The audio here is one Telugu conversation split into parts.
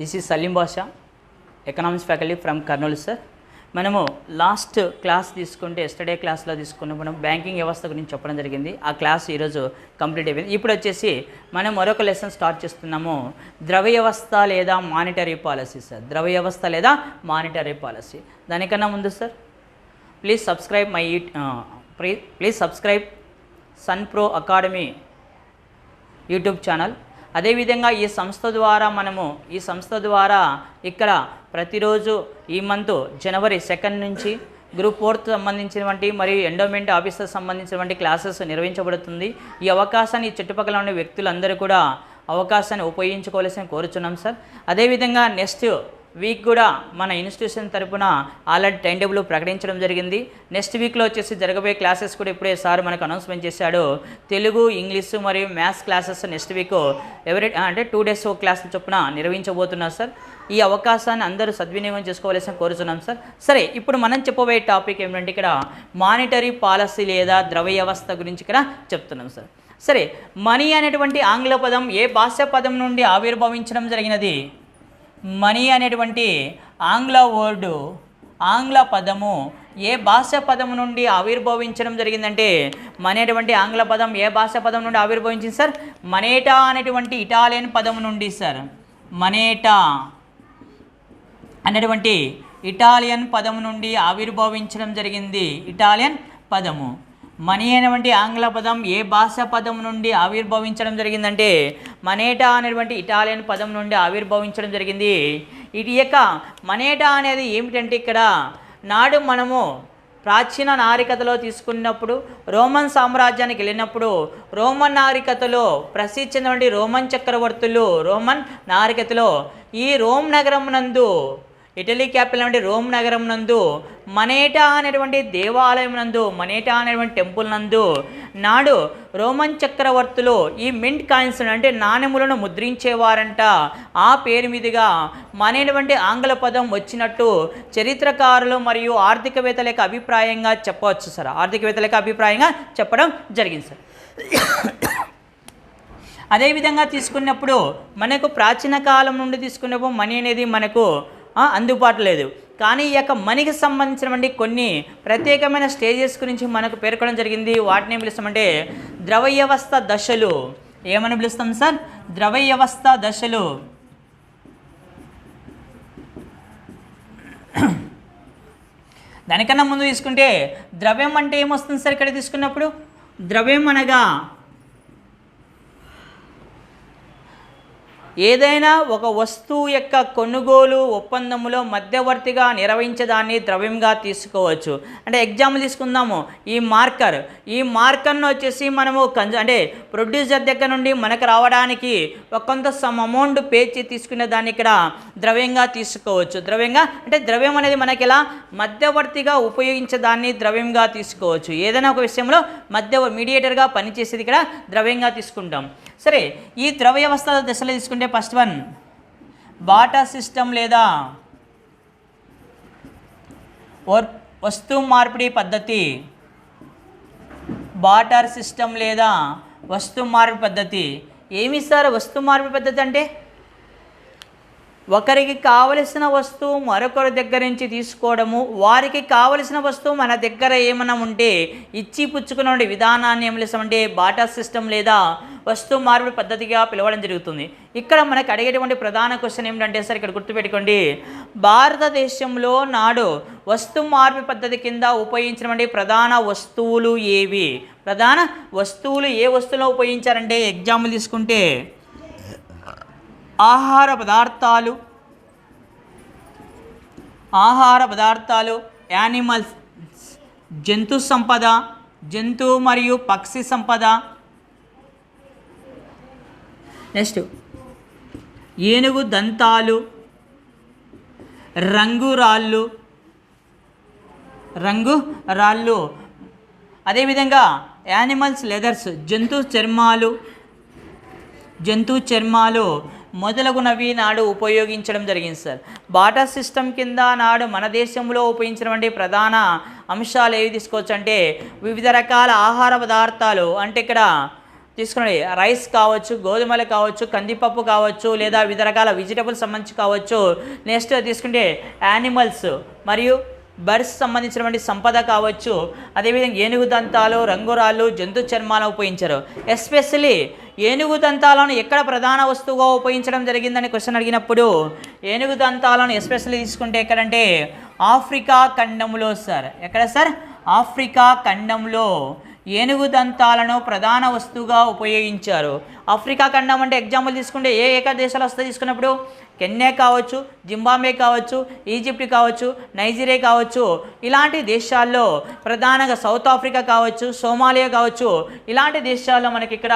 This is Salim Basha, economics faculty from Kurnool sir. మనము లాస్ట్ క్లాస్ తీసుకుంటే ఎస్టర్డే క్లాస్లో తీసుకున్నప్పుడు మనం బ్యాంకింగ్ వ్యవస్థ గురించి చెప్పడం జరిగింది. ఆ క్లాస్ ఈరోజు కంప్లీట్ అయిపోయింది. ఇప్పుడు వచ్చేసి మనం మరొక లెసన్ స్టార్ట్ చేస్తున్నాము, ద్రవ్య వ్యవస్థ లేదా మానిటరీ పాలసీ సార్. ద్రవ్య వ్యవస్థ లేదా మానిటరీ పాలసీ. దానికన్నా ముందు sir please subscribe Sun Pro Academy YouTube channel. అదేవిధంగా ఈ సంస్థ ద్వారా ఇక్కడ ప్రతిరోజు ఈ మంత్ జనవరి 2 నుంచి గ్రూప్ 4 సంబంధించినటువంటి మరియు ఎండోమెంట్ ఆఫీసర్ సంబంధించినటువంటి క్లాసెస్ నిర్వహించబడుతుంది. ఈ అవకాశాన్ని ఈ చుట్టుపక్కల ఉన్న వ్యక్తులందరూ కూడా అవకాశాన్ని ఉపయోగించుకోవాల్సిన కోరుచున్నాం సార్. అదేవిధంగా నెక్స్ట్ వీక్ కూడా మన ఇన్స్టిట్యూషన్ తరపున ఆల్రెడీ టైం టేబుల్ ప్రకటించడం జరిగింది. నెక్స్ట్ వీక్లో వచ్చేసి జరగబోయే క్లాసెస్ కూడా ఇప్పుడే సార్ మనకు అనౌన్స్మెంట్ చేశాడు. తెలుగు, ఇంగ్లీషు మరియు మ్యాథ్స్ క్లాసెస్ నెక్స్ట్ వీక్ అంటే 2 days క్లాసులు చొప్పున నిర్వహించబోతున్నారు సార్. ఈ అవకాశాన్ని అందరూ సద్వినియోగం చేసుకోవాల్సిన కోరుచున్నాం సార్. సరే, ఇప్పుడు మనం చెప్పబోయే టాపిక్ ఏమిటంటే ఇక్కడ మానిటరీ పాలసీ లేదా ద్రవ్య వ్యవస్థ గురించి ఇక్కడ చెప్తున్నాం సార్. సరే, మనీ అనేటువంటి ఆంగ్ల పదం ఏ భాషా పదం నుండి ఆవిర్భవించడం జరిగినది? మనీ అనేటువంటి ఆంగ్ల పదము ఏ భాషా పదం నుండి ఆవిర్భవించడం జరిగిందంటే, మనీ అనేటువంటి ఆంగ్ల పదం ఏ భాషా పదం నుండి ఆవిర్భవించింది సార్? మనేటా అనేటువంటి ఇటాలియన్ పదం నుండి సార్. మనేటా అనేటువంటి ఇటాలియన్ పదం నుండి ఆవిర్భవించడం జరిగింది. ఇటాలియన్ పదము. మనీ అనేటువంటి ఆంగ్ల పదం ఏ భాషా పదం నుండి ఆవిర్భవించడం జరిగిందంటే, మనేటా అనేటువంటి ఇటాలియన్ పదం నుండి ఆవిర్భవించడం జరిగింది. ఇది యొక్క మనేటా అనేది ఏమిటంటే, ఇక్కడ నాడు మనము ప్రాచీన నాగరికతలో తీసుకున్నప్పుడు రోమన్ సామ్రాజ్యానికి వెళ్ళినప్పుడు రోమన్ నాగరికతలో ప్రసిద్ధి చెందినటువంటి రోమన్ చక్రవర్తులు రోమన్ నాగరికతలో ఈ రోమ్ నగరం నందు, ఇటలీ క్యాపిటల్ అంటే రోమ్ నగరం నందు మనేటా అనేటువంటి దేవాలయం నందు, మనేటా అనేటువంటి టెంపుల్ నందు నాడు రోమన్ చక్రవర్తులు ఈ మింట్ కాయిన్స్ అంటే నాణెములను ముద్రించేవారంట. ఆ పేరు మీదుగా మనేటువంటి ఆంగ్ల పదం వచ్చినట్టు చరిత్రకారులు మరియు ఆర్థికవేత్తల యొక్క అభిప్రాయంగా చెప్పవచ్చు సార్. ఆర్థికవేత్తల యొక్క అభిప్రాయంగా చెప్పడం జరిగింది సార్. అదేవిధంగా తీసుకున్నప్పుడు మనకు ప్రాచీన కాలం నుండి తీసుకున్నప్పుడు మనీ అనేది మనకు అందుబాటులో లేదు. కానీ ఈ యొక్క మనీకి సంబంధించినటువంటి కొన్ని ప్రత్యేకమైన స్టేజెస్ గురించి మనకు పేర్కొనడం జరిగింది. వాటిని ఏం పిలుస్తామంటే ద్రవ్య వ్యవస్థ దశలు. ఏమని పిలుస్తాం సార్? ద్రవ్య వ్యవస్థ దశలు. దానికన్నా ముందు తీసుకుంటే ద్రవ్యం అంటే ఏమొస్తుంది సార్? ఇక్కడ తీసుకున్నప్పుడు ద్రవ్యం అనగా ఏదైనా ఒక వస్తువు యొక్క కొనుగోలు ఒప్పందములో మధ్యవర్తిగా నిర్వహించేదాన్ని ద్రవ్యంగా తీసుకోవచ్చు. అంటే ఎగ్జాంపుల్ తీసుకుందాము, ఈ మార్కర్ను వచ్చేసి మనము అంటే ప్రొడ్యూసర్ దగ్గర నుండి మనకు రావడానికి కొంత అమౌంట్ పే తీసుకునే దాన్ని ఇక్కడ ద్రవ్యంగా తీసుకోవచ్చు. ద్రవ్యంగా అంటే ద్రవ్యం అనేది మనకి ఎలా మధ్యవర్తిగా ఉపయోగించేదాన్ని ద్రవ్యంగా తీసుకోవచ్చు. ఏదైనా ఒక విషయంలో మీడియేటర్గా పనిచేసేది ఇక్కడ ద్రవ్యంగా తీసుకుంటాం. సరే, ఈ ద్రవ్య వ్యవస్థ దశలో తీసుకుంటే ఫస్ట్ వన్ బాటర్ సిస్టమ్ లేదా వస్తు మార్పిడి పద్ధతి. బాటర్ సిస్టమ్ లేదా వస్తు మార్పిడి పద్ధతి. ఏమి సార్ వస్తు మార్పిడి పద్ధతి అంటే? ఒకరికి కావలసిన వస్తువు మరొకరి దగ్గర నుంచి తీసుకోవడము, వారికి కావలసిన వస్తువు మన దగ్గర ఏమైనా ఉంటే ఇచ్చి పుచ్చుకునే విధానాన్ని ఏం చేస్తామంటే బాటర్ సిస్టమ్ లేదా వస్తు మార్పిడి పద్ధతిగా పిలవడం జరుగుతుంది. ఇక్కడ మనకు అడిగేటువంటి ప్రధాన క్వశ్చన్ ఏమిటంటే సార్, ఇక్కడ గుర్తుపెట్టుకోండి, భారతదేశంలో నాడు వస్తు మార్పిడి పద్ధతి కింద ఉపయోగించినటువంటి ప్రధాన వస్తువులు ఏవి? ప్రధాన వస్తువులు ఏ వస్తువులో ఉపయోగించారంటే ఎగ్జాంపుల్ తీసుకుంటే ఆహార పదార్థాలు, యానిమల్స్, జంతు సంపద, జంతు మరియు పక్షి సంపద. నెక్స్ట్ ఏనుగు దంతాలు, రంగు రాళ్ళు. అదేవిధంగా యానిమల్స్ లెదర్స్, జంతు చర్మాలు మొదలగునవి నాడు ఉపయోగించడం జరిగింది సార్. బాటర్ సిస్టమ్ కింద నాడు మన దేశంలో ఉపయోగించినటువంటి ప్రధాన అంశాలు ఏవి తీసుకోవచ్చు అంటే వివిధ రకాల ఆహార పదార్థాలు. అంటే ఇక్కడ తీసుకుని రైస్ కావచ్చు, గోధుమలు కావచ్చు, కందిపప్పు కావచ్చు, లేదా వివిధ రకాల వెజిటబుల్స్ సంబంధించి కావచ్చు. నెక్స్ట్ తీసుకుంటే యానిమల్స్ మరియు బర్డ్స్ సంబంధించినటువంటి సంపద కావచ్చు. అదేవిధంగా ఏనుగు దంతాలు, రంగురాళ్ళు, జంతు చర్మాలను ఉపయోగించారు. ఎస్పెషల్లీ ఏనుగు దంతాలను ఎక్కడ ప్రధాన వస్తువుగా ఉపయోగించడం జరిగిందని క్వశ్చన్ అడిగినప్పుడు ఏనుగు దంతాలను ఎస్పెషల్లీ తీసుకుంటే ఎక్కడంటే ఆఫ్రికా ఖండంలో సార్. ఎక్కడ సార్? ఆఫ్రికా ఖండంలో ఏనుగు దంతాలను ప్రధాన వస్తువుగా ఉపయోగించారు. ఆఫ్రికా ఖండం అంటే ఎగ్జాంపుల్ తీసుకుంటే ఏ దేశాలు వస్తాయి తీసుకున్నప్పుడు కెన్యా కావచ్చు, జింబాబ్వే కావచ్చు, ఈజిప్ట్ కావచ్చు, నైజీరియా కావచ్చు. ఇలాంటి దేశాల్లో ప్రధానంగా సౌత్ ఆఫ్రికా కావచ్చు, సోమాలియా కావచ్చు. ఇలాంటి దేశాల్లో మనకి ఇక్కడ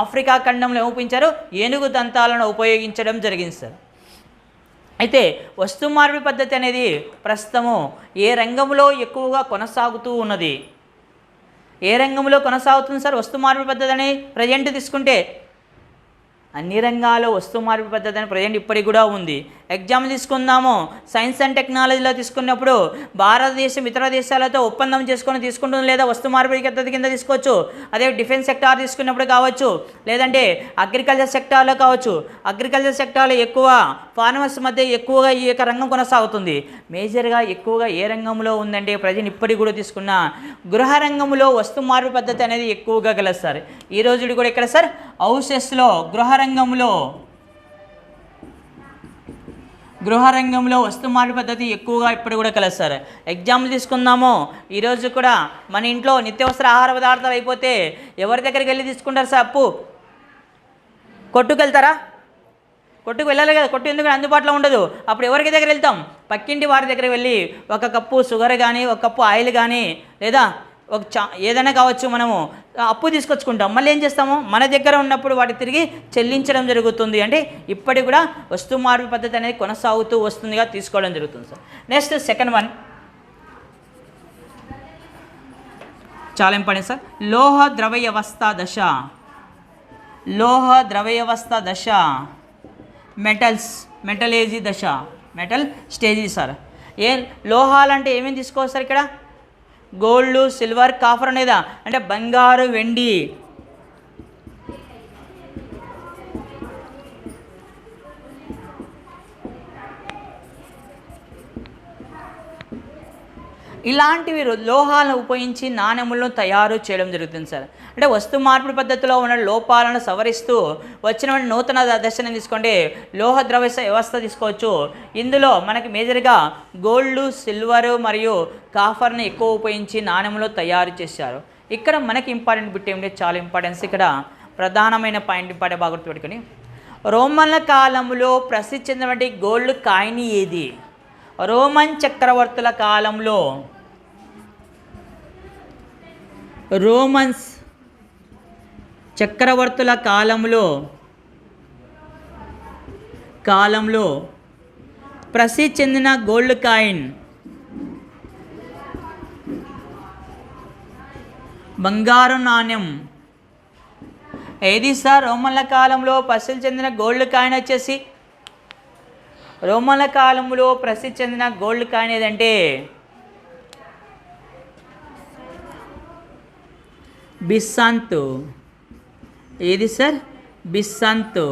ఆఫ్రికా ఖండంలో ఉపయోగించారు, ఏనుగు దంతాలను ఉపయోగించడం జరిగింది సార్. అయితే వస్తు మార్పిడి పద్ధతి అనేది ప్రస్తుతము ఏ రంగంలో ఎక్కువగా కొనసాగుతూ ఉన్నది? ఏ రంగంలో కొనసాగుతుంది సార్ వస్తు మార్పిడి పద్ధతి అని ప్రజెంట్ తీసుకుంటే? అన్ని రంగాల్లో వస్తు మార్పిడి పద్ధతి అని ప్రజెంట్ ఇప్పటికి కూడా ఉంది. ఎగ్జాంపుల్ తీసుకుందాము. సైన్స్ అండ్ టెక్నాలజీలో తీసుకున్నప్పుడు భారతదేశం ఇతర దేశాలతో ఒప్పందం చేసుకొని తీసుకుంటుంది, లేదా వస్తు మార్పిడి పద్ధతి కింద తీసుకోవచ్చు. అదే డిఫెన్స్ సెక్టార్ తీసుకున్నప్పుడు కావచ్చు, లేదంటే అగ్రికల్చర్ సెక్టార్లో కావచ్చు. అగ్రికల్చర్ సెక్టార్లో ఎక్కువ ఫార్మర్స్ మధ్య ఎక్కువగా ఈ యొక్క రంగం కొనసాగుతుంది. మేజర్గా ఎక్కువగా ఏ రంగంలో ఉందంటే ప్రజెంట్ ఇప్పటికి కూడా తీసుకున్న గృహ రంగంలో వస్తు మార్పిడి పద్ధతి అనేది ఎక్కువగా కలదు సార్. ఈ రోజు కూడా ఇక్కడ సార్ హౌసెస్లో గృహ రంగంలో వస్తు మార్పిడి పద్ధతి ఎక్కువగా ఇప్పుడు కూడా కలదు సార్. ఎగ్జాంపుల్ తీసుకుందాము. ఈరోజు కూడా మన ఇంట్లో నిత్యావసర ఆహార పదార్థాలు అయిపోతే ఎవరి దగ్గరికి వెళ్ళి తీసుకుంటారు సార్? అప్పు కొట్టుకు వెళ్తారా? కొట్టుకు వెళ్ళాలి కదా, కొట్టు ఎందుకు అందుబాటులో ఉండదు. అప్పుడు ఎవరికి దగ్గర వెళ్తాం? పక్కింటి వారి దగ్గర వెళ్ళి ఒక కప్పు షుగర్ కానీ, ఒక కప్పు ఆయిల్ కానీ, లేదా ఏదైనా కావచ్చు, మనము అప్పు తీసుకొచ్చుకుంటాం. మళ్ళీ ఏం చేస్తాము? మన దగ్గర ఉన్నప్పుడు వాటి తిరిగి చెల్లించడం జరుగుతుంది. అంటే ఇప్పటికి కూడా వస్తు మార్పిడి పద్ధతి అనేది కొనసాగుతూ వస్తుందిగా తీసుకోవడం జరుగుతుంది సార్. నెక్స్ట్ సెకండ్ వన్ చాలా ఇంపార్టెంట్ సార్. లోహ ద్రవ్యవస్థ దశ, మెటలేజీ దశ, మెటల్ స్టేజీ సార్. లోహాలంటే ఏమేమి తీసుకోవచ్చు సార్? ఇక్కడ గోల్డ్, సిల్వర్, కాపర్ అనేదా? అంటే బంగారు, వెండి. ఇలాంటివి లోహాలను ఉపయోగించి నాణెములను తయారు చేయడం జరుగుతుంది సార్. అంటే వస్తు మార్పిడి పద్ధతిలో ఉన్న లోపాలను సవరిస్తూ వచ్చిన నూతన దశని తీసుకోండి. లోహ ద్రవ్య వ్యవస్థ తీసుకోవచ్చు. ఇందులో మనకి మేజర్గా గోల్డ్, సిల్వర్ మరియు కాఫర్ని ఎక్కువ ఉపయోగించి నాణెములు తయారు చేశారు. ఇక్కడ మనకి ఇంపార్టెంట్ బిట్ ఏమిటి? చాలా ఇంపార్టెన్స్. ఇక్కడ ప్రధానమైన పాయింట్ ఇంపార్టెంట్ బాగా గుర్తుపెట్టుకొని, రోమన్ల కాలంలో ప్రసిద్ధి చెందినటువంటి గోల్డ్ కాయిన్ ఏది? రోమన్ చక్రవర్తుల కాలంలో, రోమన్స్ చక్రవర్తుల కాలంలో ప్రసిద్ధి చెందిన గోల్డ్ కాయిన్ బంగారు నాణ్యం ఏది సార్? రోమన్ల కాలంలో ప్రసిద్ధి చెందిన గోల్డ్ కాయిన్ వచ్చేసి, రోమన్ల కాలంలో ప్రసిద్ధి చెందిన గోల్డ్ కాయిన్ ఏదంటే బిస్సాంతు. ఏది సార్? బిస్సాంతు.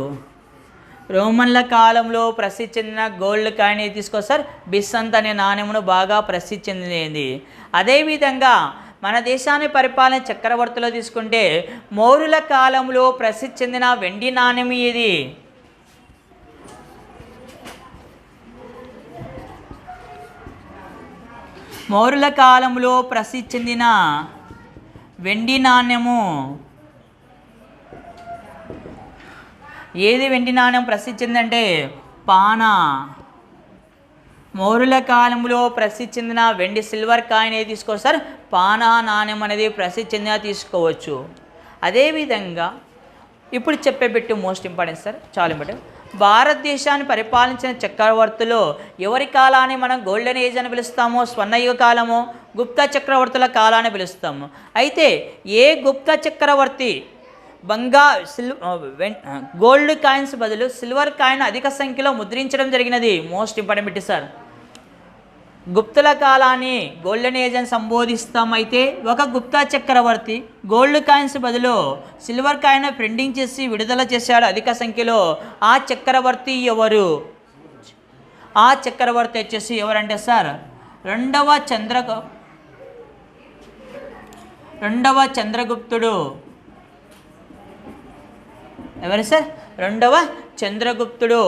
రోమన్ల కాలంలో ప్రసిద్ధి చెందిన గోల్డ్ కాయిన్ ఏది తీసుకో సార్? బిస్సాంత్ అనే నాణ్యమును బాగా ప్రసిద్ధి చెందినది. అదేవిధంగా మన దేశాన్ని పరిపాలన చక్రవర్తులు తీసుకుంటే మౌర్యుల కాలంలో ప్రసిద్ధి చెందిన వెండి నాణ్యం ఏది? మౌర్యుల కాలంలో ప్రసిద్ధి చెందిన వెండి నాణ్యము ఏది? వెండి నాణ్యం ప్రసిద్ధి చెందంటే పానా. మౌర్యుల కాలంలో ప్రసిద్ధి చెందిన వెండి సిల్వర్ కాయిన్ ఏది తీసుకోవచ్చు సార్? పానా నాణ్యం అనేది ప్రసిద్ధి చెందిన తీసుకోవచ్చు. అదేవిధంగా ఇప్పుడు చెప్పే బిట్టు మోస్ట్ ఇంపార్టెంట్ సార్, చాలా ఇంపార్టెంట్. భారతదేశాన్ని పరిపాలించిన చక్రవర్తులు ఎవరి కాలాన్ని మనం గోల్డెన్ ఏజ్ అని పిలుస్తామో, స్వర్ణయుగ కాలము, గుప్త చక్రవర్తుల కాలాన్ని పిలుస్తాము. అయితే ఏ గుప్త చక్రవర్తి గోల్డ్ కాయిన్స్ బదులు సిల్వర్ కాయిన్ అధిక సంఖ్యలో ముద్రించడం జరిగినది? Most important bit sir. గుప్తుల కాలాన్ని గోల్డెన్ ఏజ్ అని సంబోధిస్తాం. అయితే ఒక గుప్తా చక్రవర్తి గోల్డ్ కాయిన్స్ బదులు సిల్వర్ కాయిన్ ప్రింటింగ్ చేసి విడుదల చేశాడు అధిక సంఖ్యలో. ఆ చక్రవర్తి ఎవరు? ఆ చక్రవర్తి వచ్చేసి ఎవరంటే సార్ రెండవ చంద్రగుప్తుడు. ఎవరు సార్? రెండవ చంద్రగుప్తుడు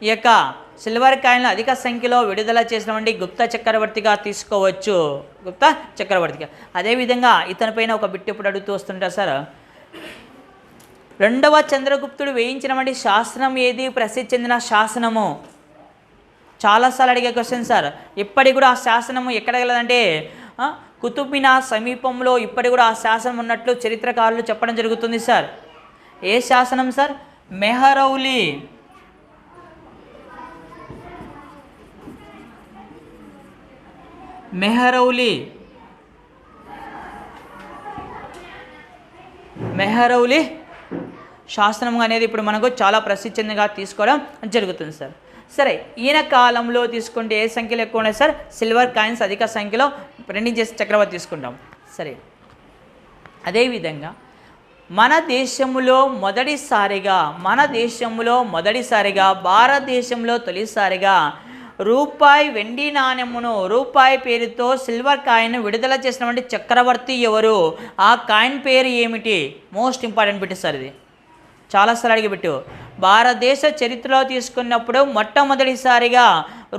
ఈ యొక్క సిల్వర్ కాయిన్లు అధిక సంఖ్యలో విడుదల చేసినటువంటి గుప్తా చక్రవర్తిగా తీసుకోవచ్చు. గుప్తా చక్రవర్తిగా. అదేవిధంగా ఇతని పైన ఒక బిట్ ఎప్పుడు అడుగుతూ వస్తుంటారు సార్, రెండవ చంద్రగుప్తుడు వేయించినటువంటి శాసనం ఏది? ప్రసిద్ధి చెందిన శాసనము. చాలాసార్లు అడిగే క్వశ్చన్ సార్. ఇప్పటికి కూడా ఆ శాసనము ఎక్కడ గలదంటే కుతుబ్ మినార్ సమీపంలో ఇప్పటికి కూడా ఆ శాసనం ఉన్నట్లు చరిత్రకారులు చెప్పడం జరుగుతుంది సార్. ఏ శాసనం సార్? మెహరౌలి. మెహరౌలి శాసనం అనేది ఇప్పుడు మనకు చాలా ప్రసిద్ధిగా తీసుకోవడం జరుగుతుంది సార్. సరే, ఈయన కాలంలో తీసుకుంటే ఏ సంఖ్యలో ఎక్కువ ఉన్నాయి సార్? సిల్వర్ కాయిన్స్ అధిక సంఖ్యలో ప్రింటింగ్ చేసి చక్రవర్తి తీసుకుంటాం. సరే, అదేవిధంగా మన దేశంలో మొదటిసారిగా భారతదేశంలో తొలిసారిగా రూపాయి వెండి నాణెమును రూపాయి పేరుతో సిల్వర్ కాయిన్ విడుదల చేసినటువంటి చక్రవర్తి ఎవరు? ఆ కాయిన్ పేరు ఏమిటి? మోస్ట్ ఇంపార్టెంట్ బిట్ సార్ ఇది. చాలాసార్లు అడిగి పెట్టు. భారతదేశ చరిత్రలో తీసుకున్నప్పుడు మొట్టమొదటిసారిగా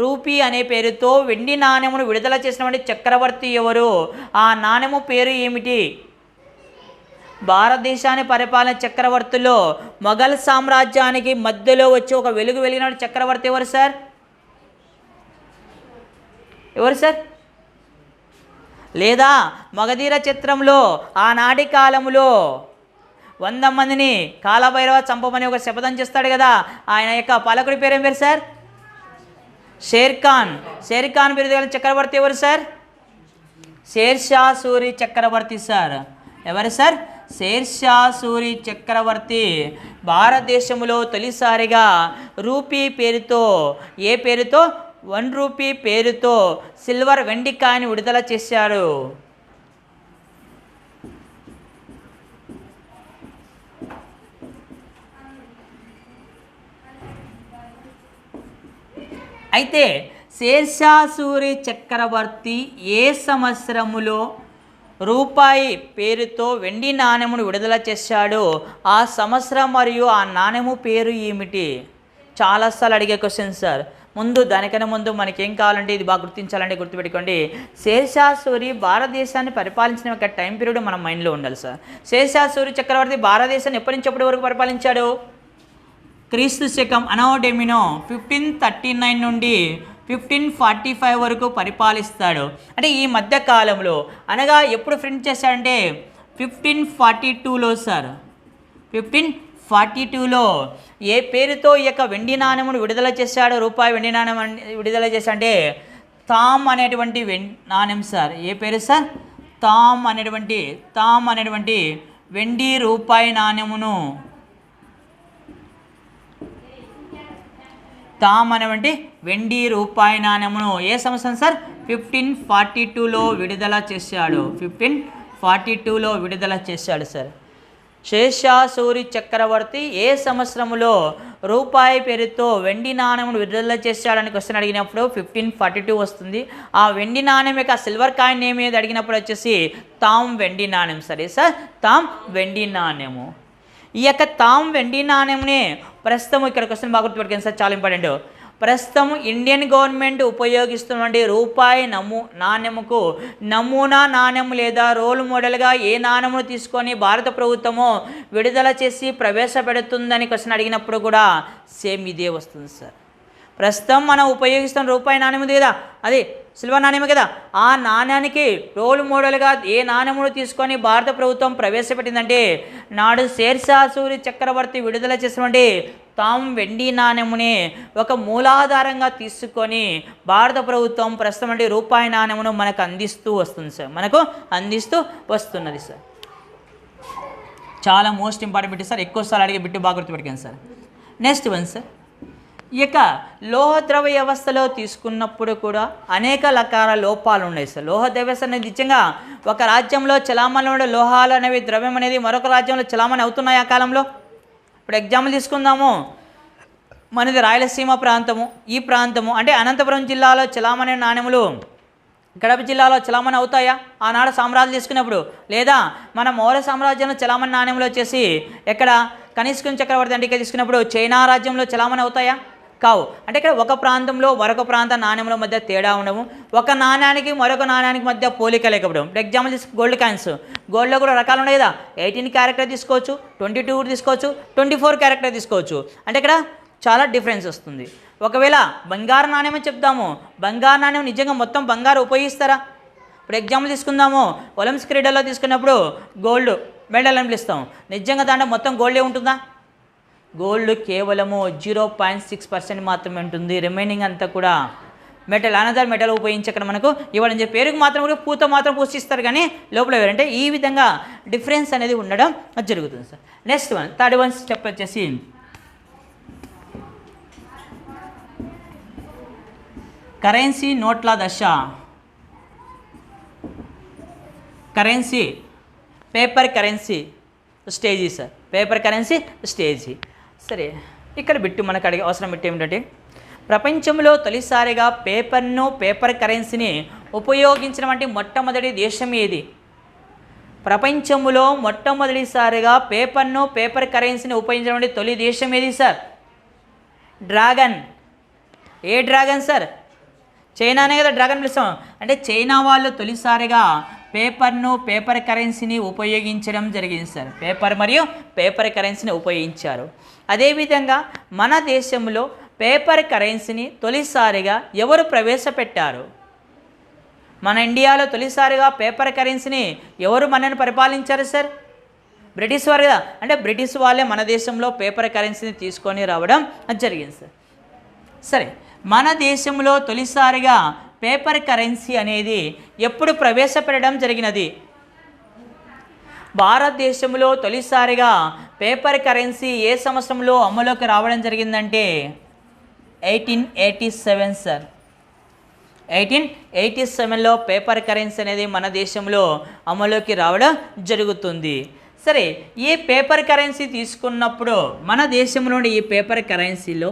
రూపీ అనే పేరుతో వెండి నాణెమును విడుదల చేసినటువంటి చక్రవర్తి ఎవరు? ఆ నాణెము పేరు ఏమిటి? భారతదేశాన్ని పరిపాలన చక్రవర్తుల్లో మొఘల్ సామ్రాజ్యానికి మధ్యలో వచ్చి ఒక వెలుగు వెలిగిన చక్రవర్తి ఎవరు సార్? లేదా మగధీర చిత్రంలో ఆనాటి కాలంలో 100 మందిని కాలభైరవ చంపమని ఒక శపథం చేస్తాడు కదా, ఆయన యొక్క పాలకుడి పేరు ఏం పేరు సార్? షేర్ ఖాన్ బిరుదు గల చక్రవర్తి ఎవరు సార్? షేర్షా సూరి చక్రవర్తి సార్. ఎవరు సార్? షేర్షా సూరి చక్రవర్తి భారతదేశంలో తొలిసారిగా రూపీ పేరుతో, ఏ పేరుతో? 1 రూపీ పేరుతో సిల్వర్ వెండి కాయిన్ విడుదల చేశారు. అయితే షేర్షా సూరి చక్రవర్తి ఏ సంవత్సరములో రూపాయి పేరుతో వెండి నాణెమును విడుదల చేశాడు? ఆ సంవత్సరం మరియు ఆ నాణెము పేరు ఏమిటి? చాలాసార్లు అడిగే క్వశ్చన్ సార్. ముందు దానికన్నా ముందు మనకేం కావాలంటే ఇది బాగా గుర్తించాలంటే గుర్తుపెట్టుకోండి. షేర్షా సూరి భారతదేశాన్ని పరిపాలించిన ఒక టైం పీరియడ్ మన మైండ్లో ఉండాలి సార్. షేర్షా సూరి చక్రవర్తి భారతదేశాన్ని ఎప్పటి నుంచి ఎప్పటి వరకు పరిపాలించాడు? క్రీస్తు శకం అనో డొమినో 1539 నుండి 1545 వరకు పరిపాలిస్తాడు. అంటే ఈ మధ్య కాలంలో, అనగా ఎప్పుడు ప్రింట్ చేశాడంటే 1542లో సార్. 1542లో ఏ పేరుతో ఈ యొక్క వెండి నాణెమును విడుదల చేశాడు? రూపాయి వెండి నాణెం విడుదల చేశాడంటే తామ్ అనేటువంటి నాణెం సార్. ఏ పేరు సార్? తామ్ అనేటువంటి వెండి రూపాయి నాణెమును, అనేటువంటి వెండి రూపాయి నాణెమును ఏ సంవత్సరం సార్? 1542లో విడుదల చేశాడు. 1542లో విడుదల చేశాడు సార్. షేర్షా సూరి చక్రవర్తి ఏ సంవత్సరంలో రూపాయి పేరుతో వెండి నాణెమును విడుదల చేశాడని క్వశ్చన్ అడిగినప్పుడు 1542 వస్తుంది. ఆ వెండి నాణెం యొక్క సిల్వర్ కాయిన్ నేమ్ ఏది అడిగినప్పుడు వచ్చేసి తామ్ వెండి నాణెం. సరే సార్, తామ్ వెండి నాణెము. ఈ యొక్క తామ్ వెండి నాణెంనే ప్రస్తుతం ఇక్కడ క్వశ్చన్ బాగా గుర్తుపెట్టుకోండి సార్, చాలా ఇంపార్టెంట్. ప్రస్తుతం ఇండియన్ గవర్నమెంట్ ఉపయోగిస్తున్నటువంటి రూపాయి నాణెముకు నమూనా నాణెము లేదా రోల్ మోడల్గా ఏ నాణెమును తీసుకొని భారత ప్రభుత్వము విడుదల చేసి ప్రవేశపెడుతుందని క్వశ్చన్ అడిగినప్పుడు కూడా సేమ్ ఇదే వస్తుంది సార్. ప్రస్తుతం మనం ఉపయోగిస్తున్న రూపాయి నాణెం ఉంది కదా, అది సిల్వర్ నాణ్యమే కదా, ఆ నాణ్యానికి రోల్ మోడల్గా ఏ నాణ్యమును తీసుకొని భారత ప్రభుత్వం ప్రవేశపెట్టిందంటే నాడు షేర్షా సూరి చక్రవర్తి విడుదల చేసినటువంటి తామ్ వెండి నాణ్యముని ఒక మూలాధారంగా తీసుకొని భారత ప్రభుత్వం ప్రస్తుతం అంటే రూపాయి నాణ్యమును మనకు అందిస్తూ వస్తుంది సార్. మనకు అందిస్తూ వస్తున్నది సార్. చాలా మోస్ట్ ఇంపార్టెంట్ బిట్ సార్. ఎక్కువసార్లు అడిగే బిట్టు బాగా గుర్తుపెట్టుకోండి సార్. నెక్స్ట్ వన్ సార్, ఈ యొక్క లోహ ద్రవ వ్యవస్థలో తీసుకున్నప్పుడు కూడా అనేక రకాల లోపాలు ఉన్నాయి సార్. లోహ ద్రవ వ్యవస్థ అనేది నిజంగా ఒక రాజ్యంలో చలామణి ఉండే లోహాలు అనేవి ద్రవ్యం అనేది మరొక రాజ్యంలో చలామణి అవుతున్నాయి ఆ కాలంలో. ఇప్పుడు ఎగ్జాంపుల్ తీసుకుందాము, మనది రాయలసీమ ప్రాంతము, ఈ ప్రాంతము అంటే అనంతపురం జిల్లాలో చలామణి నాణెములు కడప జిల్లాలో చలామణి అవుతాయా ఆనాడు సామ్రాజ్యం తీసుకున్నప్పుడు? లేదా మన మౌర్య సామ్రాజ్యంలో చలామణి నాణ్యంలో వచ్చేసి ఎక్కడ కనిష్క చక్రవర్తి అంటే ఇక్కడ తీసుకున్నప్పుడు చైనా రాజ్యంలో చలామణి అవుతాయా? కావు. అంటే ఇక్కడ ఒక ప్రాంతంలో మరొక ప్రాంత నాణ్యంలో మధ్య తేడా ఉండవు, ఒక నాణ్యానికి మరొక నాణ్యానికి మధ్య పోలిక లేకపోవడం. ఇప్పుడు ఎగ్జాంపుల్ తీసు గోల్డ్ కాయిన్స్, గోల్డ్లో కూడా రకాలు ఉన్నాయి కదా, 18 క్యారెక్టర్ తీసుకోవచ్చు, 22 తీసుకోవచ్చు, 24 క్యారెక్టర్ తీసుకోవచ్చు. అంటే ఇక్కడ చాలా డిఫరెన్స్ వస్తుంది. ఒకవేళ బంగారు నాణ్యమని చెప్తాము, బంగారు నాణ్యం నిజంగా మొత్తం బంగారు ఉపయోగిస్తారా? ఇప్పుడు ఎగ్జాంపుల్ తీసుకుందాము, ఒలింపిక్స్ క్రీడల్లో తీసుకున్నప్పుడు గోల్డ్ మెడల్ అని పిలుస్తాం, నిజంగా దాంట్లో మొత్తం గోల్డే ఉంటుందా? గోల్డ్ కేవలము 0.6% మాత్రమే ఉంటుంది, రిమైనింగ్ అంతా కూడా మెటల్, అనదర్ మెటల్ ఉపయోగించి అక్కడ మనకు ఇవ్వడం చెప్పి పేరుకు మాత్రం కూడా పూత మాత్రం పూసిస్తారు కానీ లోపల ఎవరంటే ఈ విధంగా డిఫరెన్స్ అనేది ఉండడం జరుగుతుంది sir. Next one, third one step వచ్చేసి కరెన్సీ నోట్ల దశ. Currency paper currency stage sir, paper currency stage. సరే, ఇక్కడ బిట్టు మనకు అడిగే అవసరం బిట్టు ఏమిటంటే ప్రపంచంలో తొలిసారిగా పేపర్ కరెన్సీని ఉపయోగించిన వంటి మొట్టమొదటి దేశం ఏది? ప్రపంచంలో మొట్టమొదటిసారిగా పేపర్ కరెన్సీని ఉపయోగించినటువంటి తొలి దేశం ఏది సార్? డ్రాగన్. ఏ డ్రాగన్ సార్? చైనానే కదా డ్రాగన్ పిలుస్తాం. అంటే చైనా వాళ్ళు తొలిసారిగా పేపర్ కరెన్సీని ఉపయోగించడం జరిగింది సార్. పేపర్ కరెన్సీని ఉపయోగించారు. అదేవిధంగా మన దేశంలో పేపర్ కరెన్సీని తొలిసారిగా ఎవరు ప్రవేశపెట్టారు? మన ఇండియాలో తొలిసారిగా పేపర్ కరెన్సీని ఎవరు మనని పరిపాలించారు సార్? బ్రిటిష్ వారు కదా. అంటే బ్రిటిష్ వాళ్ళే మన దేశంలో పేపర్ కరెన్సీని తీసుకొని రావడం జరిగింది సార్. సరే, మన దేశంలో తొలిసారిగా పేపర్ కరెన్సీ అనేది ఎప్పుడు ప్రవేశపెట్టడం జరిగినది? భారతదేశంలో తొలిసారిగా పేపర్ కరెన్సీ ఏ సంవత్సరంలో అమలులోకి రావడం జరిగిందంటే 1887 సార్. 1887లో పేపర్ కరెన్సీ అనేది మన దేశంలో అమలులోకి రావడం జరుగుతుంది. సరే, ఈ పేపర్ కరెన్సీ తీసుకున్నప్పుడు మన దేశంలోని ఈ పేపర్ కరెన్సీలో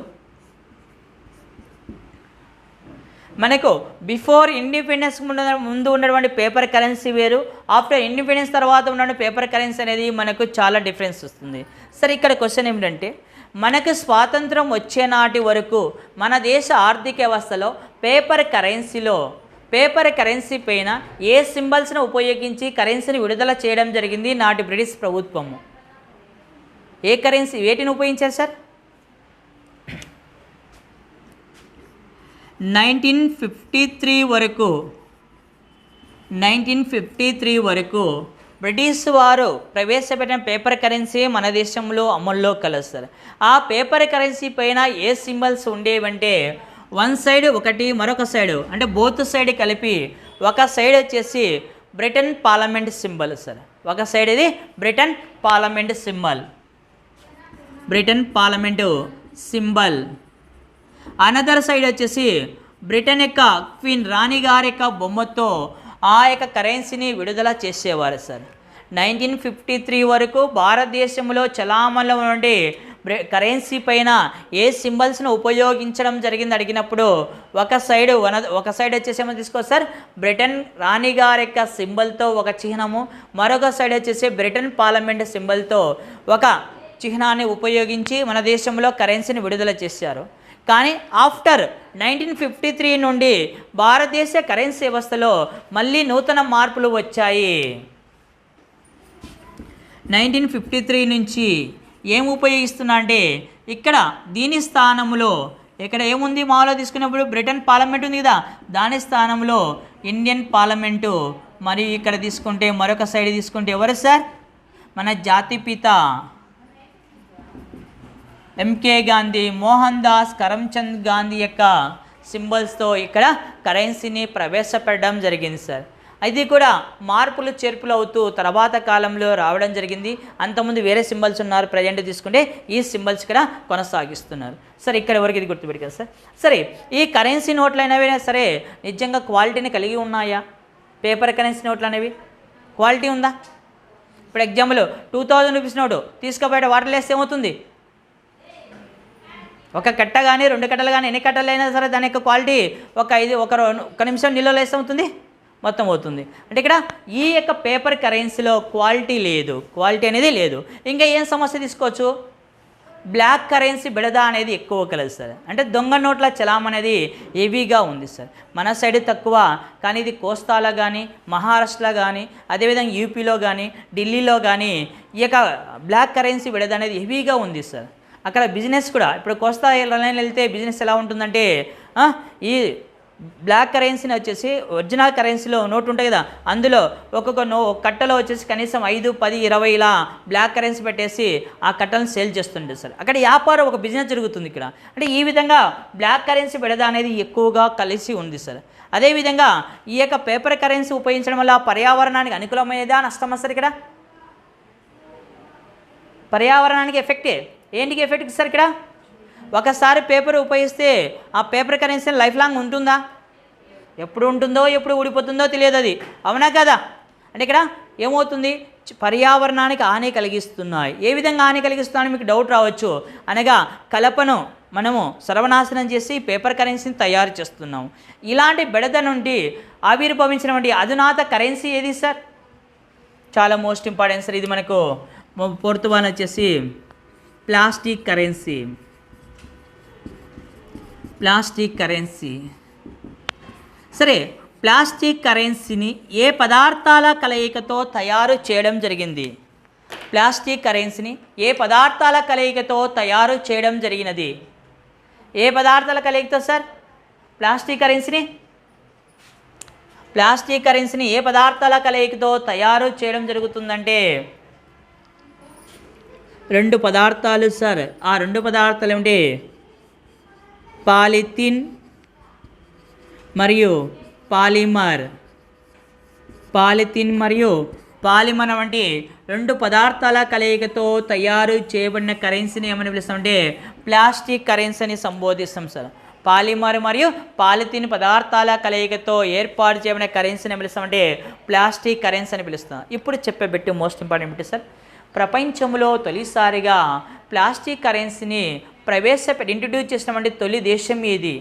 మనకు బిఫోర్ ఇండిపెండెన్స్ ముందు ఉన్నటువంటి పేపర్ కరెన్సీ వేరు, ఆఫ్టర్ ఇండిపెండెన్స్ తర్వాత ఉన్న పేపర్ కరెన్సీ అనేది మనకు చాలా డిఫరెన్స్ వస్తుంది. సరే, ఇక్కడ క్వశ్చన్ ఏమిటంటే మనకు స్వాతంత్రం వచ్చే నాటి వరకు మన దేశ ఆర్థిక వ్యవస్థలో పేపర్ కరెన్సీ పైన ఏ సింబల్స్ను ఉపయోగించి కరెన్సీని విడుదల చేయడం జరిగింది నాటి బ్రిటిష్ ప్రభుత్వము? ఏ కరెన్సీ వేటిని ఉపయోగించారు సార్? 1953 వరకు బ్రిటిష్ వారు ప్రవేశపెట్టిన పేపర్ కరెన్సీ మన దేశంలో అమల్లో కలుస్తారు. ఆ పేపర్ కరెన్సీ పైన ఏ సింబల్స్ ఉండేవంటే వన్ సైడ్ ఒకటి, మరొక సైడు అంటే బోత్ సైడ్ కలిపి ఒక సైడ్ వచ్చేసి బ్రిటన్ పార్లమెంట్ సింబల్ సార్. ఒక సైడ్ ఇది Britain parliament symbol, another side వచ్చేసి బ్రిటన్ యొక్క క్వీన్ రాణి గారి యొక్క బొమ్మతో ఆ యొక్క కరెన్సీని విడుదల చేసేవారు సార్. 1953 వరకు భారతదేశంలో చలామణిలో నుండి కరెన్సీ పైన ఏ సింబల్స్ను ఉపయోగించడం జరిగింది అడిగినప్పుడు ఒక సైడ్ వచ్చేసి ఏమో తీసుకోవచ్చు సార్, బ్రిటన్ రాణి గారి యొక్క సింబల్తో ఒక చిహ్నము, మరొక సైడ్ వచ్చేసి బ్రిటన్ పార్లమెంట్ సింబల్తో ఒక చిహ్నాన్ని ఉపయోగించి మన దేశంలో కరెన్సీని విడుదల చేశారు. కానీ ఆఫ్టర్ 1953 నుండి భారతదేశ కరెన్సీ వ్యవస్థలో మళ్ళీ నూతన మార్పులు వచ్చాయి. 1953 నుంచి ఏం ఉపయోగిస్తున్నా అంటే ఇక్కడ దీని స్థానంలో ఇక్కడ ఏముంది మాలో తీసుకున్నప్పుడు బ్రిటన్ పార్లమెంట్ ఉంది కదా, దాని స్థానంలో ఇండియన్ పార్లమెంటు, మరియు ఇక్కడ తీసుకుంటే మరొక సైడ్ తీసుకుంటే ఎవరు సార్? మన జాతిపిత ఎంకే గాంధీ, మోహన్ దాస్ కరమ్చంద్ గాంధీ యొక్క సింబల్స్తో ఇక్కడ కరెన్సీని ప్రవేశపెట్టడం జరిగింది సార్. అది కూడా మార్పులు చేర్పులు అవుతూ తర్వాత కాలంలో రావడం జరిగింది. అంతకుముందు వేరే సింబల్స్ ఉన్నారు, ప్రజెంట్ తీసుకుంటే ఈ సింబల్స్ కూడా కొనసాగిస్తున్నారు. సరే, ఇక్కడ వరకు ఇది గుర్తుపెట్టుకోండి సార్. సరే, ఈ కరెన్సీ నోట్లు అయినవైనా సరే నిజంగా క్వాలిటీని కలిగి ఉన్నాయా? పేపర్ కరెన్సీ నోట్లు అనేవి క్వాలిటీ ఉందా? ఇప్పుడు ఎగ్జాంపుల్ 2000 రూపీస్ నోటు తీసుకుపోయే వాటర్ వేస్తే ఏమవుతుంది? ఒక కట్ట కానీ 2 కట్టలు కానీ ఎన్ని కట్టలు అయినా సరే దాని యొక్క క్వాలిటీ ఒక నిమిషం నీళ్ళలో వేస్తే అవుతుంది, మొత్తం అవుతుంది. అంటే ఇక్కడ ఈ యొక్క పేపర్ కరెన్సీలో క్వాలిటీ లేదు, క్వాలిటీ అనేది లేదు. ఇంకా ఏం సమస్య తీసుకోవచ్చు? బ్లాక్ కరెన్సీ బెడద అనేది ఎక్కువ కలదు సార్. అంటే దొంగ నోట్ల చలాం అనేది హెవీగా ఉంది సార్. మన సైడ్ తక్కువ, కానీ ఇది కోస్తాలో కానీ మహారాష్ట్రలో కానీ అదేవిధంగా యూపీలో కానీ ఢిల్లీలో కానీ ఈ యొక్క బ్లాక్ కరెన్సీ బెడద అనేది హెవీగా ఉంది సార్. అక్కడ బిజినెస్ కూడా ఇప్పుడు కోస్తా లైన్ వెళ్తే బిజినెస్ ఎలా ఉంటుందంటే ఈ బ్లాక్ కరెన్సీని వచ్చేసి ఒరిజినల్ కరెన్సీలో నోట్ ఉంటుంది కదా, అందులో ఒక్కొక్క కట్టలో వచ్చేసి కనీసం 5, 10, 20 ఇలా బ్లాక్ కరెన్సీ పెట్టేసి ఆ కట్టలను సేల్ చేస్తుంటారు సార్. అక్కడ వ్యాపారం ఒక బిజినెస్ జరుగుతుంది ఇక్కడ. అంటే ఈ విధంగా బ్లాక్ కరెన్సీ బెడద అనేది ఎక్కువగా కలిసి ఉంది సార్. అదేవిధంగా ఈ యొక్క పేపర్ కరెన్సీ ఉపయోగించడం వల్ల పర్యావరణానికి అనుకూలమైనదా నష్టమా సార్? ఇక్కడ పర్యావరణానికి ఎఫెక్టే. ఏంటికి ఎఫెక్ట్ సార్? ఇక్కడ ఒకసారి పేపర్ ఉపయోగిస్తే ఆ పేపర్ కరెన్సీ లైఫ్ లాంగ్ ఉంటుందా? ఎప్పుడు ఉంటుందో ఎప్పుడు ఊడిపోతుందో తెలియదు, అది అవునా కదా? అంటే ఇక్కడ ఏమవుతుంది? పర్యావరణానికి హాని కలిగిస్తున్నాయి. ఏ విధంగా హాని కలిగిస్తున్నాయని మీకు డౌట్ రావచ్చు. అనగా కలపను మనము సర్వనాశనం చేసి పేపర్ కరెన్సీని తయారు చేస్తున్నాము. ఇలాంటి బెడద నుండి ఆవిర్భవించినటువంటి అధునాత కరెన్సీ ఏది సార్? చాలా మోస్ట్ ఇంపార్టెంట్ సార్. ఇది మనకు 4th వన్ వచ్చేసి ప్లాస్టిక్ కరెన్సీ. Plastic currency. సరే, ప్లాస్టిక్ కరెన్సీని ఏ పదార్థాల కలయికతో తయారు చేయడం జరిగింది? ప్లాస్టిక్ కరెన్సీని ఏ పదార్థాల కలయికతో తయారు చేయడం జరిగినది? ఏ పదార్థాల కలయికతో సార్ ప్లాస్టిక్ కరెన్సీని ఏ పదార్థాల కలయికతో తయారు చేయడం జరుగుతుందంటే 2 పదార్థాలు సార్. ఆ 2 పదార్థాలు ఏమిటి? పాలిథిన్ మరియు పాలిమర్. పాలిథిన్ మరియు పాలిమర్ వంటి 2 పదార్థాల కలయికతో తయారు చేయబడిన కరెన్సీని ఏమని పిలుస్తామంటే ప్లాస్టిక్ కరెన్సీ అని సంబోధిస్తాం సార్. పాలిమర్ మరియు పాలిథిన్ పదార్థాల కలయికతో ఏర్పాటు చేయబడిన కరెన్సీని పిలుస్తామంటే ప్లాస్టిక్ కరెన్సీ అని పిలుస్తాం. ఇప్పుడు చెప్పబెట్టి మోస్ట్ ఇంపార్టెంట్ ఏంటి సార్? ప్రపంచంలో తొలిసారిగా ప్లాస్టిక్ కరెన్సీని ఇంట్రడ్యూస్ చేసినటువంటి తొలి దేశం ఏది?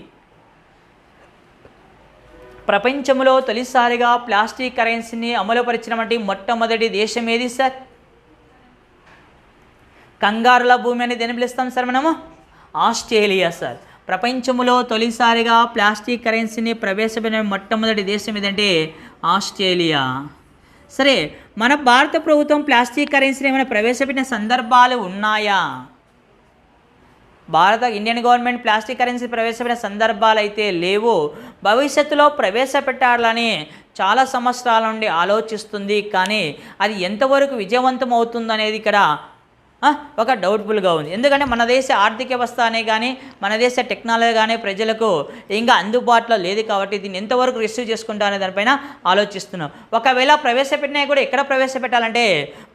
ప్రపంచంలో తొలిసారిగా ప్లాస్టిక్ కరెన్సీని అమలుపరిచినటువంటి మొట్టమొదటి దేశం ఏది సార్? కంగారుల భూమి అని దేని పిలుస్తాం సార్ మనము? Australia sir. ప్రపంచంలో తొలిసారిగా ప్లాస్టిక్ కరెన్సీని ప్రవేశపెట్టిన మొట్టమొదటి దేశం ఏదంటే ఆస్ట్రేలియా. సరే, మన భారత ప్రభుత్వం ప్లాస్టిక్ కరెన్సీని ఏమైనా ప్రవేశపెట్టిన సందర్భాలు ఉన్నాయా? ఇండియన్ గవర్నమెంట్ ప్లాస్టిక్ కరెన్సీ ప్రవేశపెట్టిన సందర్భాలు అయితే లేవు. భవిష్యత్తులో ప్రవేశపెట్టాలని చాలా సంవత్సరాల నుండి ఆలోచిస్తుంది, కానీ అది ఎంతవరకు విజయవంతం అవుతుంది అనేది ఇక్కడ ఒక డౌట్ఫుల్గా ఉంది. ఎందుకంటే మన దేశ ఆర్థిక వ్యవస్థ అనే కానీ మన దేశ టెక్నాలజీ కానీ ప్రజలకు ఇంకా అందుబాటులో లేదు కాబట్టి దీన్ని ఎంతవరకు రిసీవ్ చేసుకుంటా అనే దానిపైన ఆలోచిస్తున్నాం. ఒకవేళ ప్రవేశపెట్టినా కూడా ఎక్కడ ప్రవేశపెట్టాలంటే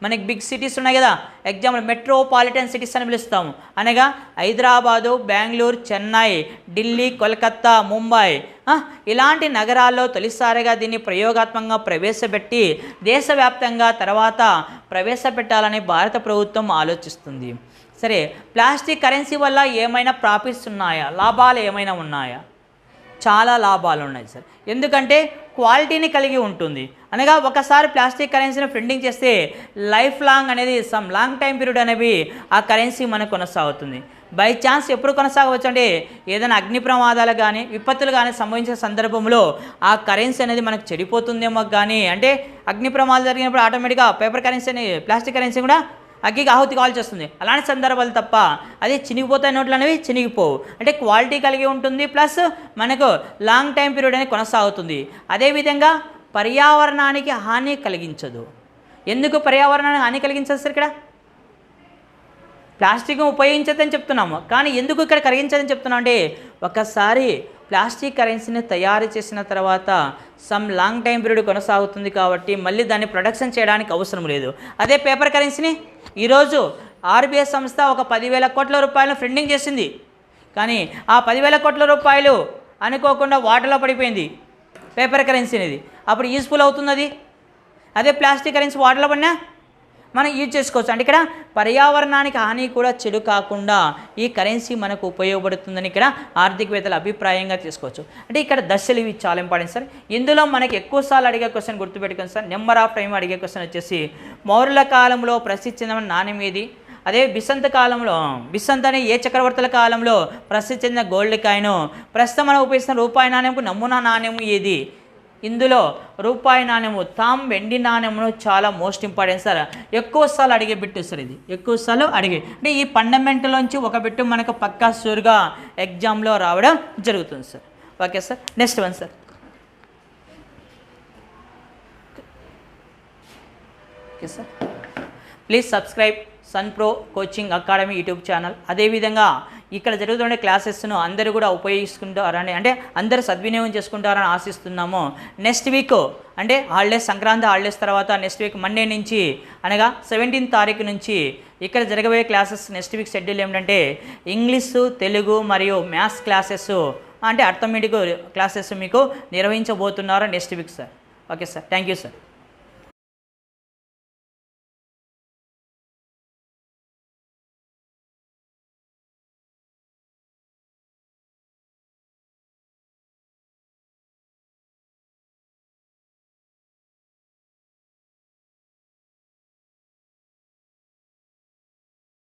మనకి బిగ్ సిటీస్ ఉన్నాయి కదా, ఎగ్జాంపుల్ మెట్రోపాలిటన్ సిటీస్ అని పిలుస్తాము. అనగా హైదరాబాదు, బెంగళూరు, చెన్నై, ఢిల్లీ, కోల్కత్తా, ముంబై ఇలాంటి నగరాల్లో తొలిసారిగా దీన్ని ప్రయోగాత్మకంగా ప్రవేశపెట్టి దేశవ్యాప్తంగా తర్వాత ప్రవేశపెట్టాలని భారత ప్రభుత్వం ఆలోచిస్తుంది. సరే, ప్లాస్టిక్ కరెన్సీ వల్ల ఏమైనా ప్రాఫిట్స్ ఉన్నాయా? లాభాలు ఏమైనా ఉన్నాయా? చాలా లాభాలు ఉన్నాయి సార్. ఎందుకంటే క్వాలిటీని కలిగి ఉంటుంది. అనగా ఒకసారి ప్లాస్టిక్ కరెన్సీని ప్రింటింగ్ చేస్తే లైఫ్ లాంగ్ అనేది లాంగ్ టైం పీరియడ్ అనేవి ఆ కరెన్సీ మనకు కొనసాగుతుంది. బై ఛాన్స్ ఎప్పుడు కొనసాగవచ్చు అంటే ఏదైనా అగ్ని ప్రమాదాలు కానీ విపత్తులు కానీ సంభవించిన సందర్భంలో ఆ కరెన్సీ అనేది మనకు చెడిపోతుందేమో. కానీ అంటే అగ్ని ప్రమాదాలు జరిగినప్పుడు ఆటోమేటిక్గా పేపర్ కరెన్సీ ప్లాస్టిక్ కరెన్సీ కూడా అగ్గికి ఆహుతి కావాల్సి వస్తుంది. అలాంటి సందర్భాలు తప్ప అది చినిగిపోతాయి, నోట్లు అనేవి చినిగిపోవు. అంటే క్వాలిటీ కలిగి ఉంటుంది, ప్లస్ మనకు లాంగ్ టైం పీరియడ్ అనేది కొనసాగుతుంది. అదేవిధంగా పర్యావరణానికి హాని కలిగించదు. ఎందుకు పర్యావరణానికి హాని కలిగించదు సార్? ఇక్కడ ప్లాస్టిక్ ఉపయోగించదని చెప్తున్నాము, కానీ ఎందుకు ఇక్కడ కరిగించదని చెప్తున్నాం అంటే ఒకసారి ప్లాస్టిక్ కరెన్సీని తయారు చేసిన తర్వాత సమ్ లాంగ్ టైం పీరియడ్ కొనసాగుతుంది కాబట్టి మళ్ళీ దాన్ని ప్రొడక్షన్ చేయడానికి అవసరం లేదు. అదే పేపర్ కరెన్సీని ఈరోజు ఆర్బీఐ సంస్థ ఒక 10,000 కోట్ల రూపాయలను ప్రింటింగ్ చేసింది, కానీ ఆ 10,000 కోట్ల రూపాయలు అనుకోకుండా వాటర్లో పడిపోయింది పేపర్ కరెన్సీ అనేది. అప్పుడు యూజ్ఫుల్ అవుతుంది అది. అదే ప్లాస్టిక్ కరెన్సీ వాటర్లో పడినా మనం యూజ్ చేసుకోవచ్చు. అంటే ఇక్కడ పర్యావరణానికి హాని కూడా చెడు కాకుండా ఈ కరెన్సీ మనకు ఉపయోగపడుతుందని ఇక్కడ ఆర్థికవేత్తల అభిప్రాయంగా తీసుకోవచ్చు. అంటే ఇక్కడ దశలు ఇవి చాలా ఇంపార్టెంట్ సార్. ఇందులో మనకి ఎక్కువసార్లు అడిగే క్వశ్చన్ గుర్తుపెట్టుకోండి సార్. నెంబర్ ఆఫ్ టైం అడిగే క్వశ్చన్ వచ్చేసి మౌర్యుల కాలంలో ప్రసిద్ధి చెందిన నాణ్యం ఏది, అదే బిసంత కాలంలో బిసంత అనే ఏ చక్రవర్తుల కాలంలో ప్రసిద్ధి చెందిన గోల్డ్ కాయిన్, ప్రస్తుతం మనం ఉపయోగిస్తున్న రూపాయి నాణ్యంకు నమూనా నాణ్యము ఏది. ఇందులో రూపాయి నాణ్యము వెండి నాణ్యమును చాలా మోస్ట్ ఇంపార్టెంట్ సార్. ఎక్కువసార్లు అడిగే బిట్టు సార్ ఇది, ఎక్కువసార్లు అడిగే. అంటే ఈ ఫండమెంటల్ నుంచి ఒక బిట్టు మనకు పక్కా షూర్గా ఎగ్జామ్లో రావడం జరుగుతుంది sir. Okay sir, next one sir. Okay sir, please subscribe Sun Pro Coaching Academy YouTube channel. అదేవిధంగా ఇక్కడ జరుగుతున్న క్లాసెస్ను అందరూ కూడా ఉపయోగించుకుంటారని, అంటే అందరూ సద్వినియోగం చేసుకుంటారని ఆశిస్తున్నాము. నెక్స్ట్ వీక్ అంటే హాలిడేస్, సంక్రాంతి హాలిడేస్ తర్వాత నెక్స్ట్ వీక్ మండే నుంచి అనగా 17వ తారీఖు నుంచి ఇక్కడ జరగబోయే క్లాసెస్ నెక్స్ట్ వీక్ షెడ్యూల్ ఏమిటంటే ఇంగ్లీషు, తెలుగు మరియు మ్యాథ్స్ క్లాసెస్, అంటే అర్థమెటిక్ క్లాసెస్ మీకు నిర్వహించబోతున్నారు next week sir. Okay sir, thank you sir.